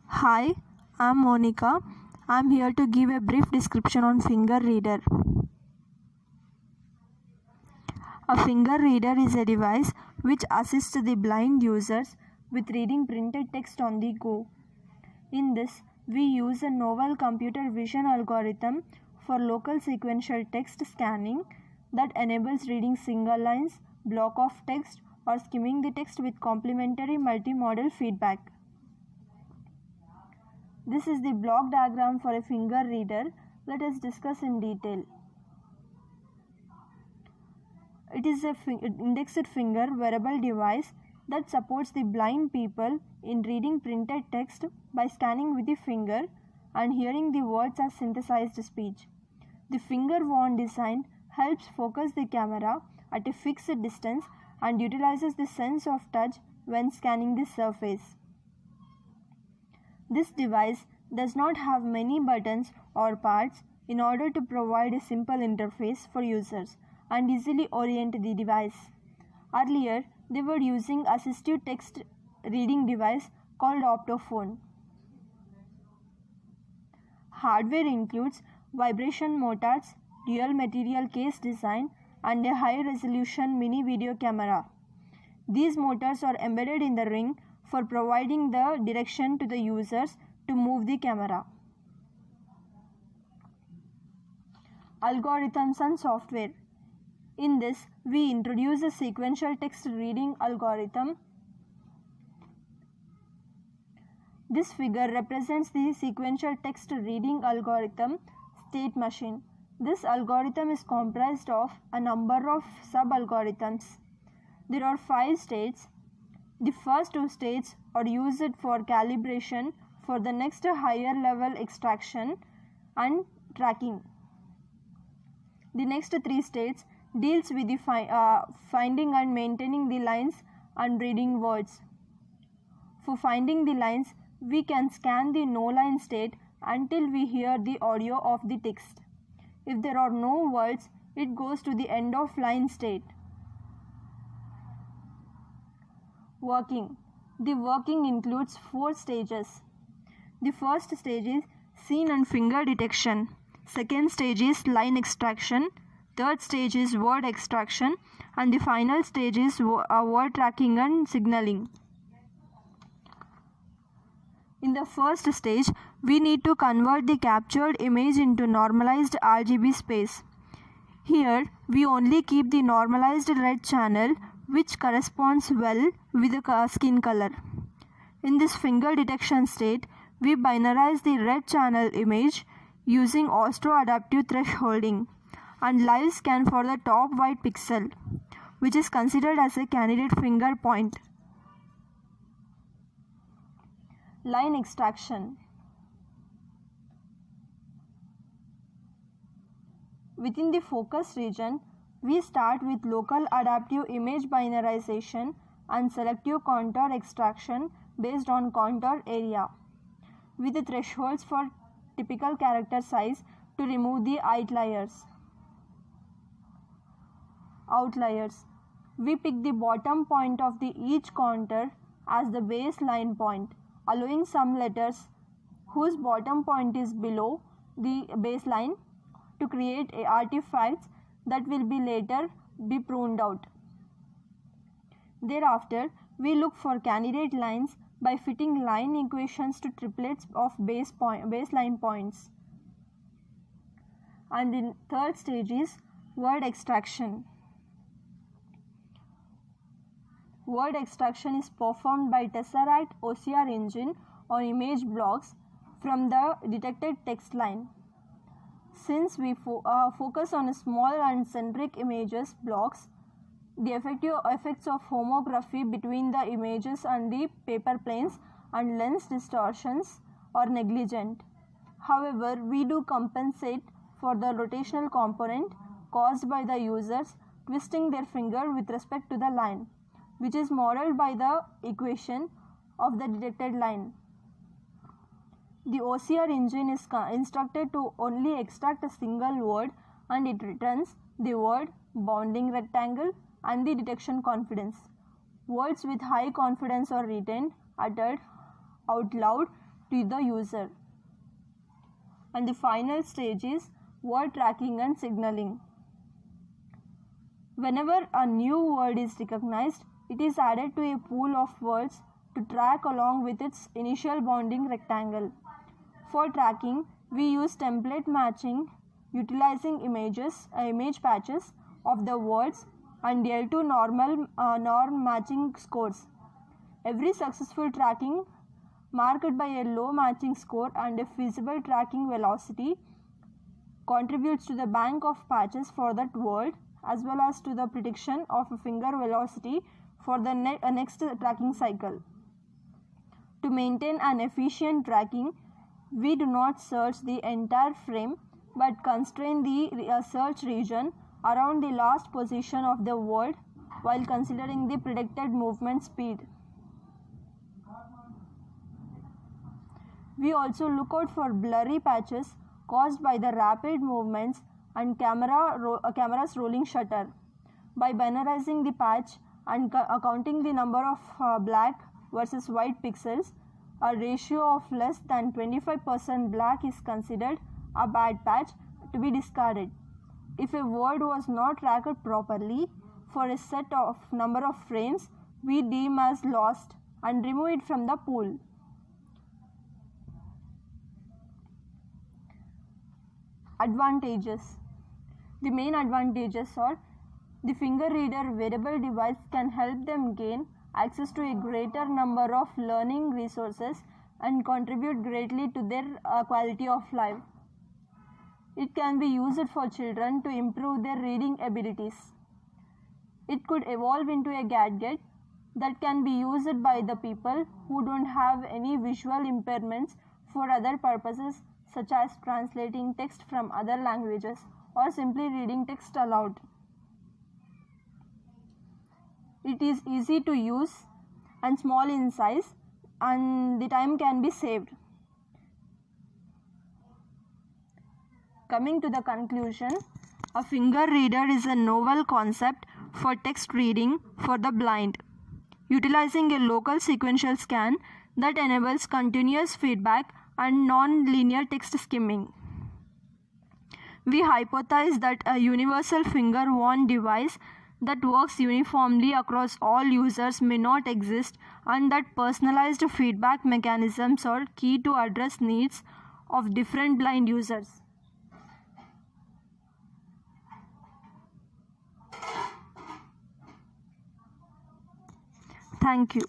Hi, I'm Monica. I'm here to give a brief description on finger reader. A finger reader is a device which assists the blind users with reading printed text on the go. In this, we use a novel computer vision algorithm for local sequential text scanning that enables reading single lines, block of text, or skimming the text with complementary multimodal feedback. This is the block diagram for a finger reader. Let us discuss in detail. It is an indexed finger wearable device that supports the blind people in reading printed text by scanning with the finger and hearing the words as synthesized speech. The finger wand design helps focus the camera at a fixed distance and utilizes the sense of touch when scanning the surface. This device does not have many buttons or parts in order to provide a simple interface for users and easily orient the device. Earlier, they were using assistive text reading device called optophone. Hardware includes vibration motors, dual material case design, and a high-resolution mini video camera. These motors are embedded in the ring for providing the direction to the users to move the camera. Algorithms and software. In this, we introduce a sequential text reading algorithm. This figure represents the sequential text reading algorithm state machine. This algorithm is comprised of a number of sub-algorithms. There are 5 states. The first 2 states are used for calibration for the next higher level extraction and tracking. The next 3 states deals with the finding and maintaining the lines and reading words. For finding the lines, we can scan the no line state until we hear the audio of the text. If there are no words, it goes to the end of line state. Working. The working includes 4 stages. The first stage is scene and finger detection. Second stage is line extraction. Third stage is word extraction. And the final stage is word tracking and signaling. In the first stage, we need to convert the captured image into normalized RGB space. Here, we only keep the normalized red channel which corresponds well with the skin color. In this finger detection state, we binarize the red channel image using osteo-adaptive thresholding and live scan for the top white pixel, which is considered as a candidate finger point. Line extraction. Within the focus region, we start with local adaptive image binarization and selective contour extraction based on contour area, with the thresholds for typical character size to remove the outliers. We pick the bottom point of each contour as the baseline point, allowing some letters whose bottom point is below the baseline to create artifacts that will be later be pruned out. Thereafter, we look for candidate lines by fitting line equations to triplets of baseline points. And the third stage is word extraction. Word extraction is performed by Tesseract OCR engine on image blocks from the detected text line. Since we focus on small and centric images blocks, the effects of homography between the images and the paper planes and lens distortions are negligent. However, we do compensate for the rotational component caused by the users twisting their finger with respect to the line, which is modeled by the equation of the detected line. The OCR engine is instructed to only extract a single word and it returns the word, bounding rectangle and the detection confidence. Words with high confidence are retained, uttered out loud to the user. And the final stage is word tracking and signaling. Whenever a new word is recognized, it is added to a pool of words to track along with its initial bounding rectangle. For tracking, we use template matching utilizing image patches of the words and L2 norm matching scores. Every successful tracking marked by a low matching score and a feasible tracking velocity contributes to the bank of patches for that word as well as to the prediction of a finger velocity for the next tracking cycle. To maintain an efficient tracking, we do not search the entire frame but constrain the search region around the last position of the word while considering the predicted movement speed. We also look out for blurry patches caused by the rapid movements and camera's rolling shutter. By binarizing the patch and counting the number of black versus white pixels, a ratio of less than 25% black is considered a bad patch to be discarded. If a word was not tracked properly for a set of number of frames, we deem as lost and remove it from the pool. Advantages. The main advantages are the finger reader wearable device can help them gain access to a greater number of learning resources and contribute greatly to their quality of life. It can be used for children to improve their reading abilities. It could evolve into a gadget that can be used by the people who don't have any visual impairments for other purposes such as translating text from other languages or simply reading text aloud. It is easy to use and small in size, and the time can be saved. Coming to the conclusion, a finger reader is a novel concept for text reading for the blind, utilizing a local sequential scan that enables continuous feedback and non-linear text skimming. We hypothesize that a universal finger-worn device that works uniformly across all users may not exist, and that personalized feedback mechanisms are key to address needs of different blind users. Thank you.